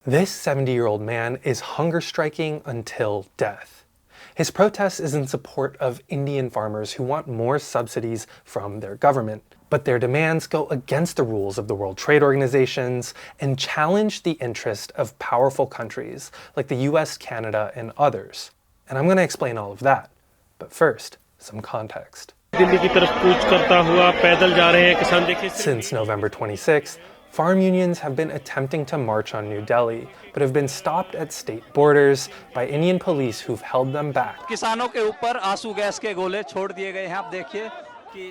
This 70-year-old man is hunger striking until death. His protest is in support of Indian farmers who want more subsidies from their government, but their demands go against the rules of the World Trade Organizations and challenge the interest of powerful countries like the US, Canada, and others. And I'm going to explain all of that. But first, some context. Since November 26th, farm unions have been attempting to march on New Delhi, but have been stopped at state borders by Indian police who've held them back.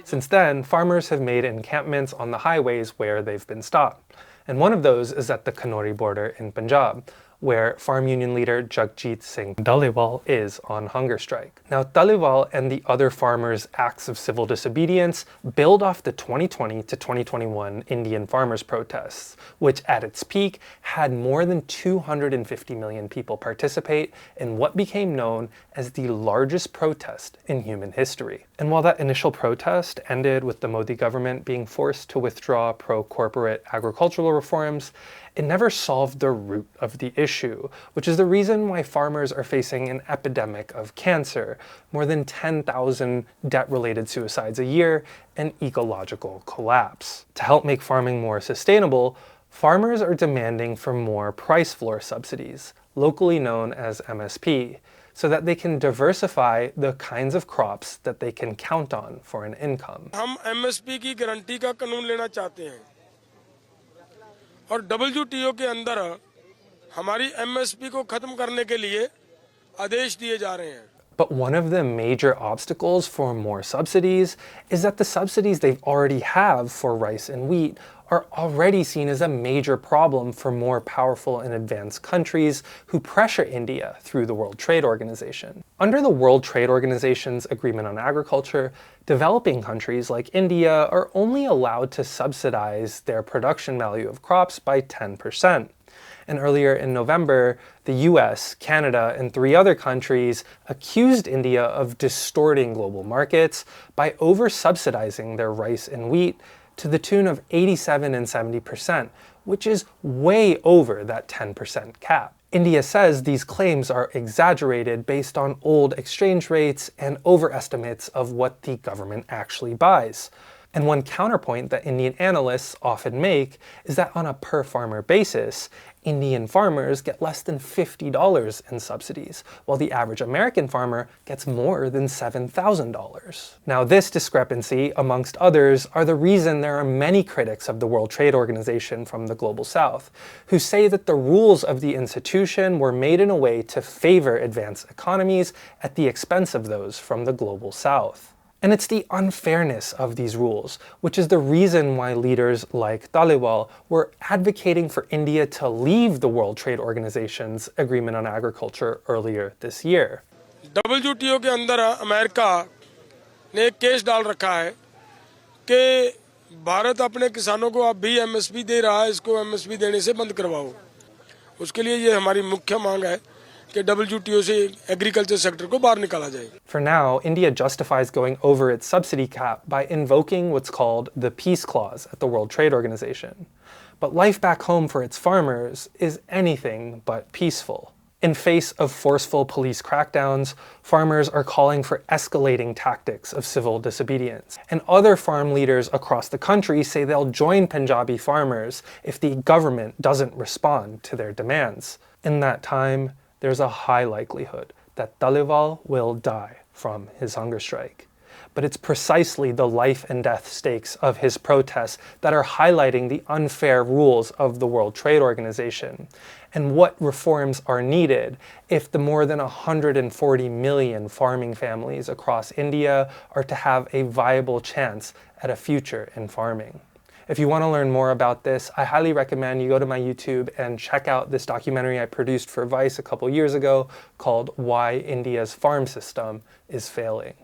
Since then, farmers have made encampments on the highways where they've been stopped. And one of those is at the Kanori border in Punjab, where farm union leader Jagjit Singh Dhaliwal is on hunger strike. Now, Dhaliwal and the other farmers' acts of civil disobedience build off the 2020 to 2021 Indian farmers' protests, which at its peak had more than 250 million people participate in what became known as the largest protest in human history. And while that initial protest ended with the Modi government being forced to withdraw pro-corporate agricultural reforms, it never solved the root of the issue, which is the reason why farmers are facing an epidemic of cancer, more than 10,000 debt-related suicides a year, and ecological collapse. To help make farming more sustainable, farmers are demanding for more price floor subsidies, locally known as MSP, so that they can diversify the kinds of crops that they can count on for an income. हम MSP की guarantee का कानून लेना चाहते हैं और WTO के अंदर हमारी MSP को खत्म करने के लिए आदेश दिए जा रहे हैं. But one of the major obstacles for more subsidies is that the subsidies they've already have for rice and wheat are already seen as a major problem for more powerful and advanced countries who pressure India through the World Trade Organization. Under the World Trade Organization's Agreement on Agriculture, developing countries like India are only allowed to subsidize their production value of crops by 10%. And earlier in November, the US, Canada, and 3 other countries accused India of distorting global markets by over-subsidizing their rice and wheat to the tune of 87% and 70%, which is way over that 10% cap. India says these claims are exaggerated based on old exchange rates and overestimates of what the government actually buys. And one counterpoint that Indian analysts often make is that on a per-farmer basis, Indian farmers get less than $50 in subsidies, while the average American farmer gets more than $7,000. Now, this discrepancy, amongst others, are the reason there are many critics of the World Trade Organization from the Global South, who say that the rules of the institution were made in a way to favor advanced economies at the expense of those from the Global South. And it's the unfairness of these rules, which is the reason why leaders like Dhaliwal were advocating for India to leave the World Trade Organization's Agreement on Agriculture earlier this year. WTO के अंदर America ने एक case डाल रखा है कि भारत अपने किसानों को अब भी MSP दे रहा है, इसको MSP देने से बंद करवाओ. उसके लिए ये हमारी मुख्य मांग है कि WTO से agriculture sector को बाहर निकाला जाए. For now, India justifies going over its subsidy cap by invoking what's called the peace clause at the World Trade Organization. But life back home for its farmers is anything but peaceful. In face of forceful police crackdowns, farmers are calling for escalating tactics of civil disobedience. And other farm leaders across the country say they'll join Punjabi farmers if the government doesn't respond to their demands. In that time, there's a high likelihood that Dhaliwal will die from his hunger strike. But it's precisely the life and death stakes of his protests that are highlighting the unfair rules of the World Trade Organization and what reforms are needed if the more than 140 million farming families across India are to have a viable chance at a future in farming. If you want to learn more about this, I highly recommend you go to my YouTube and check out this documentary I produced for Vice a couple years ago called Why India's Farm System is Failing.